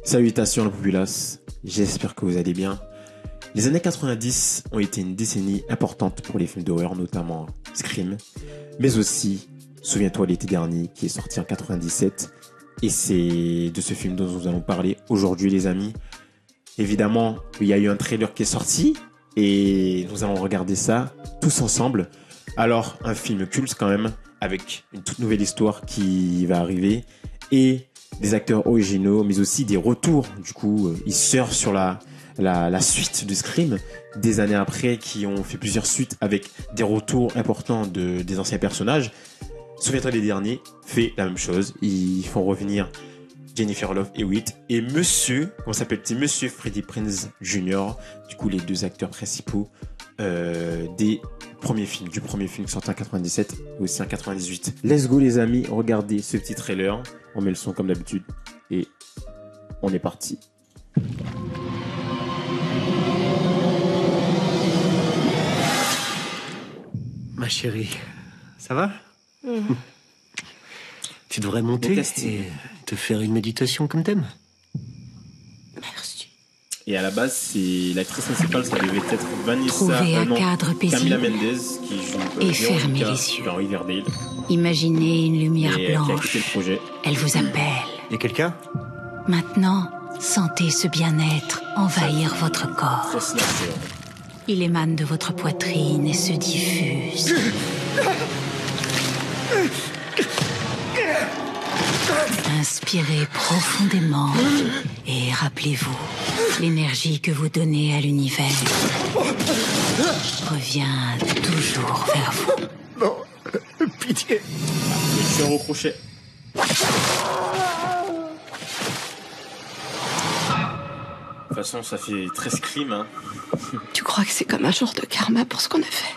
Salutations la populace, j'espère que vous allez bien. Les années 90 ont été une décennie importante pour les films d'horreur, notamment Scream, mais aussi, souviens-toi l'été dernier, qui est sorti en 97, et c'est de ce film dont nous allons parler aujourd'hui les amis. Évidemment, il y a eu un trailer qui est sorti, et nous allons regarder ça tous ensemble. Alors, un film culte quand même, avec une toute nouvelle histoire qui va arriver, et des acteurs originaux, mais aussi des retours. Du coup, ils surfent sur la suite de Scream des années après, qui ont fait plusieurs suites avec des retours importants des anciens personnages. Souviens-toi les derniers, fait la même chose. Ils font revenir Jennifer Love Hewitt et Monsieur, comment s'appelle-t-il, Monsieur Freddie Prinze Jr. Du coup, les deux acteurs principaux du premier film qui sorti en 97 et aussi en 98. Let's go les amis, regardez ce petit trailer. On met le son comme d'habitude et on est parti. Ma chérie, ça va? Tu devrais monter et te faire une méditation comme t'aimes. Merci. Et à la base, c'est l'actrice principale, ça devait être Vanessa, Trouvez un cadre paisible Camila Mendez, qui joue et fermez les yeux. dans Riverdale. Imaginez une lumière Et qui a blanche. quitté le projet. Elle vous appelle. Y'a quelqu'un? Maintenant, sentez ce bien-être envahir votre corps. Trop slasher. Il émane de votre poitrine et se diffuse. Inspirez profondément et rappelez-vous, l'énergie que vous donnez à l'univers revient toujours vers vous. Non, pitié. Je suis au crochet. De toute façon, ça fait très Scream, hein. Tu crois que c'est comme un genre de karma pour ce qu'on a fait?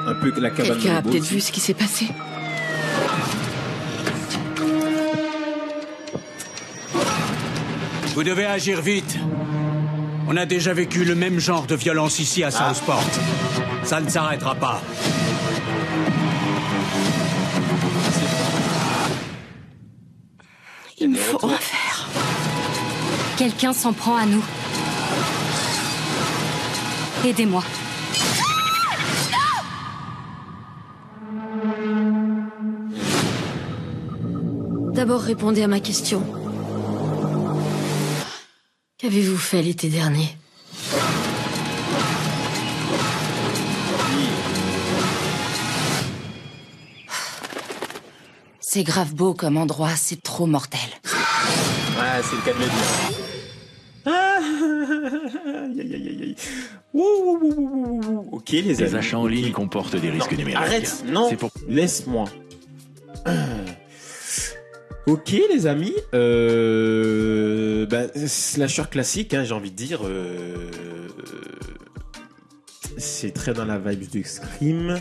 Un peu que la cabane Quelqu'un a de peut-être vu ce qui s'est passé. Vous devez agir vite. On a déjà vécu le même genre de violence ici à Southport. Ça ne s'arrêtera pas. Il me faut un verre. Quelqu'un s'en prend à nous. Aidez-moi. D'abord, répondez à ma question. Qu'avez-vous fait l'été dernier? C'est grave beau comme endroit, c'est trop mortel. Ah, c'est le cas de le dire. Ah, aïe, aïe, aïe, aïe. Ouh, ouh, ouh, ouh, ouh. Ok, les amis. Les achats en ligne comportent des risques Non, numériques. arrête, non, C'est pour... laisse-moi. Ok, les amis. Slasher classique, hein, j'ai envie de dire. C'est très dans la vibe de Scream.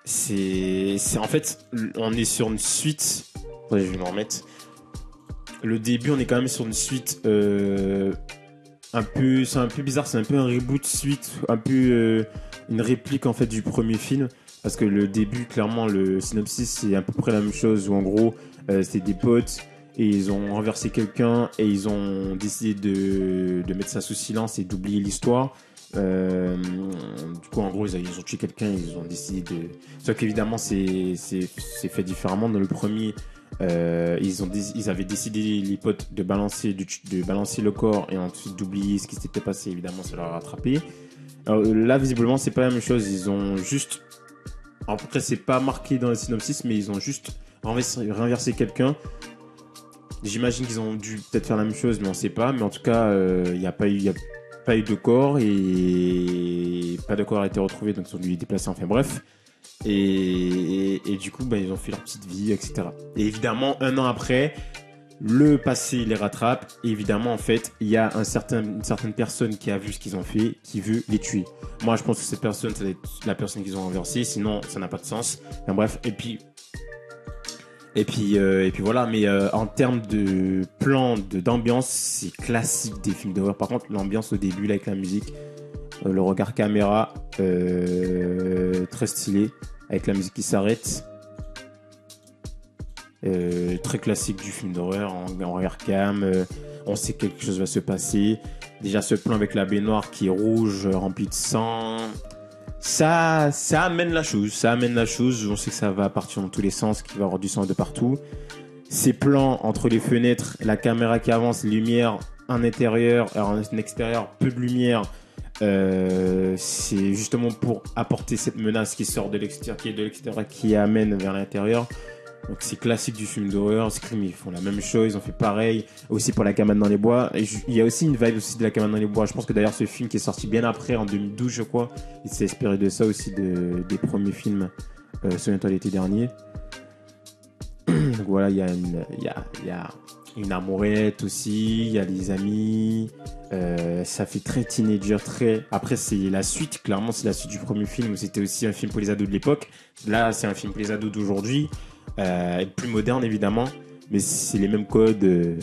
C'est en fait, on est sur une suite. Ouais, je vais m'en remettre. Le début, on est quand même sur une suite c'est un peu bizarre, c'est un peu un reboot suite, un peu une réplique en fait du premier film, parce que le début, clairement, le synopsis c'est à peu près la même chose, où en gros c'était des potes et ils ont renversé quelqu'un et ils ont décidé de mettre ça sous silence et d'oublier l'histoire. Du coup, en gros, ils ont tué quelqu'un, ils ont décidé de. Sauf qu'évidemment, c'est fait différemment. Dans le premier, ils avaient décidé, les potes, de balancer le corps et ensuite d'oublier ce qui s'était passé. Évidemment, ça leur a rattrapé. Alors, là, visiblement, c'est pas la même chose. Ils ont juste. Après, c'est pas marqué dans le synopsis, mais ils ont juste renversé quelqu'un. J'imagine qu'ils ont dû peut-être faire la même chose, mais on sait pas. Mais en tout cas, il n'y a pas eu de corps et pas de corps a été retrouvé, donc ils ont dû les déplacer, enfin bref. Et du coup, ils ont fait leur petite vie, etc. Et évidemment, un an après, le passé les rattrape. Et évidemment, en fait, il y a une certaine personne qui a vu ce qu'ils ont fait, qui veut les tuer. Moi, je pense que cette personne, ça doit être la personne qu'ils ont renversée, sinon ça n'a pas de sens. Enfin bref, et puis voilà, mais en termes de plan, d'ambiance, c'est classique des films d'horreur. Par contre, l'ambiance au début, là, avec la musique, le regard caméra, très stylé, avec la musique qui s'arrête. Très classique du film d'horreur, en rear cam. On sait que quelque chose va se passer. Déjà, ce plan avec la baignoire qui est rouge, remplie de sang. Ça amène la chose. Ça amène la chose. On sait que ça va partir dans tous les sens, qu'il va y avoir du sang de partout. Ces plans entre les fenêtres, la caméra qui avance, lumière en intérieur, en extérieur, peu de lumière. C'est justement pour apporter cette menace qui sort de l'extérieur, qui est de l'extérieur, qui amène vers l'intérieur. Donc c'est classique du film d'horreur. Scream, ils font la même chose, ils ont fait pareil aussi pour La cabane dans les bois. Et il y a aussi une vibe aussi de La cabane dans les bois. Je pense que d'ailleurs ce film qui est sorti bien après, en 2012 je crois, il s'est inspiré de ça aussi, des premiers films Souviens-toi l'été dernier. Donc voilà, il y a une amourette aussi, il y a les amis. Ça fait très teenager, très... Après c'est la suite, clairement c'est la suite du premier film où c'était aussi un film pour les ados de l'époque. Là c'est un film pour les ados d'aujourd'hui. Plus moderne évidemment, mais c'est les mêmes codes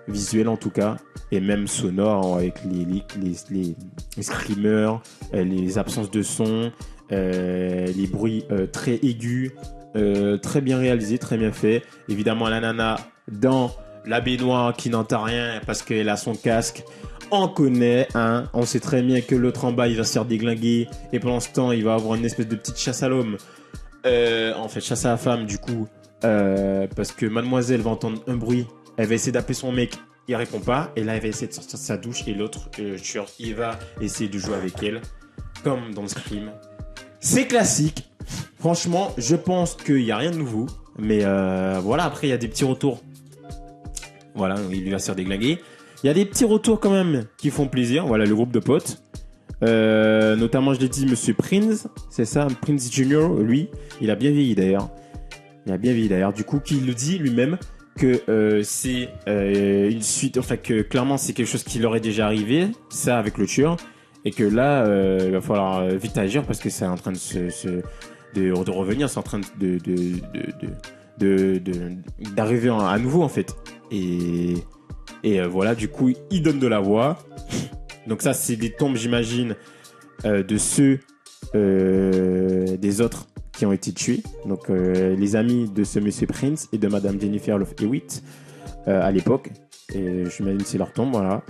visuels en tout cas, et même sonores avec les screamers, les absences de son, les bruits très aigus, très bien réalisés, très bien fait. Évidemment la nana dans la baignoire qui n'entend rien parce qu'elle a son casque. On connaît, hein, on sait très bien que l'autre en bas il va se faire déglinguer, et pendant ce temps il va avoir une espèce de petite chasse à l'homme. En fait, chasse à la femme, du coup, parce que mademoiselle va entendre un bruit, elle va essayer d'appeler son mec, il répond pas, et là elle va essayer de sortir de sa douche, et l'autre, il va essayer de jouer avec elle, comme dans Scream. C'est classique. Franchement, je pense qu'il n'y a rien de nouveau, mais voilà, après il y a des petits retours. Voilà, il lui va se faire déglinguer. Il y a des petits retours quand même qui font plaisir. Voilà, le groupe de potes. Notamment, je l'ai dit, Monsieur Prince, c'est ça, Prince Junior, lui, il a bien vieilli d'ailleurs. Du coup, qui le dit lui-même que c'est une suite, enfin que clairement c'est quelque chose qui leur est déjà arrivé, ça avec le tueur, et que là, il va falloir vite agir parce que c'est en train de revenir, c'est en train d'arriver à nouveau en fait. Et voilà, du coup, il donne de la voix. Donc ça, c'est des tombes, j'imagine, de ceux des autres qui ont été tués. Donc les amis de ce Monsieur Prince et de Madame Jennifer Love Hewitt à l'époque. Et j'imagine que c'est leur tombe, voilà.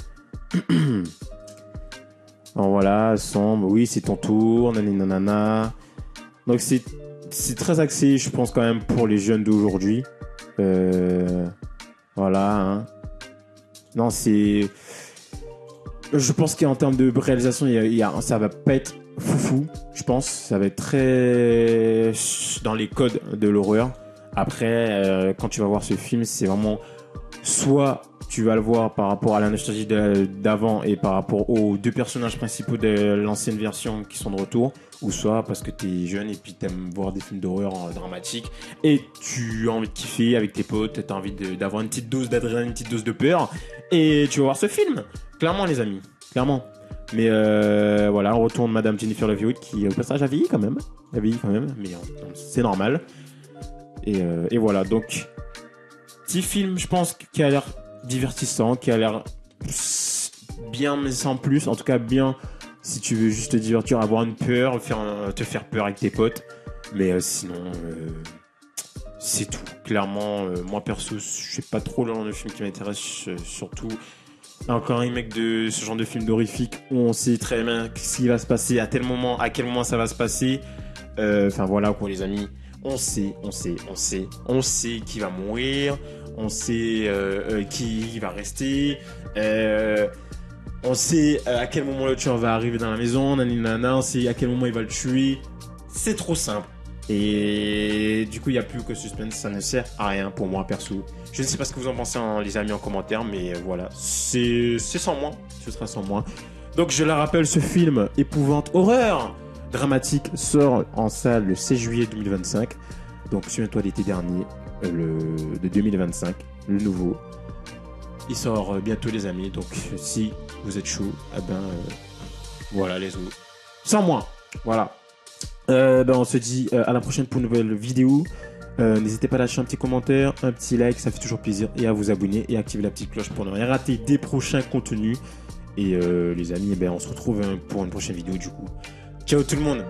Alors voilà, sombre, oui, c'est ton tour, nanana. Donc c'est très axé, je pense, quand même, pour les jeunes d'aujourd'hui. Voilà, hein. Non, c'est... Je pense qu'en termes de réalisation, ça va pas être foufou, je pense. Ça va être très dans les codes de l'horreur. Après, quand tu vas voir ce film, c'est vraiment... Soit tu vas le voir par rapport à la nostalgie d'avant et par rapport aux deux personnages principaux de l'ancienne version qui sont de retour, ou soit parce que t'es jeune et puis t'aimes voir des films d'horreur dramatiques et tu as envie de kiffer avec tes potes, t'as envie d'avoir une petite dose d'adrénaline, une petite dose de peur, et tu vas voir ce film. Clairement, les amis, clairement. Mais voilà, on retourne Madame Jennifer Love Hewitt qui, au passage, a vieilli quand même, mais c'est normal. Et voilà, donc petit film, je pense, qui a l'air divertissant, qui a l'air bien, mais sans plus. En tout cas, bien si tu veux juste te divertir, avoir une peur, te faire peur avec tes potes. Mais sinon, c'est tout. Clairement, moi perso, je sais pas trop le genre de film qui m'intéresse, surtout. Encore un remake de ce genre de film horrifique où on sait très bien ce qui va se passer, à quel moment ça va se passer. Enfin voilà quoi, les amis. On sait qui va mourir, on sait qui va rester, on sait à quel moment le tueur va arriver dans la maison, nanana, on sait à quel moment il va le tuer. C'est trop simple. Et du coup, il n'y a plus que suspense, ça ne sert à rien pour moi perso. Je ne sais pas ce que vous en pensez, les amis, en commentaire, mais voilà, c'est sans moi, ce sera sans moi. Donc je le rappelle, ce film épouvante, horreur dramatique sort en salle le 16 juillet 2025. Donc souviens-toi l'été dernier, de 2025, le nouveau. Il sort bientôt, les amis. Donc si vous êtes chaud, voilà les autres. Sans moi, voilà. On se dit à la prochaine pour une nouvelle vidéo. N'hésitez pas à lâcher un petit commentaire, un petit like, ça fait toujours plaisir, et à vous abonner et activer la petite cloche pour ne rien rater des prochains contenus. Et les amis, on se retrouve pour une prochaine vidéo du coup. Ciao tout le monde.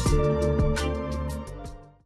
Peace.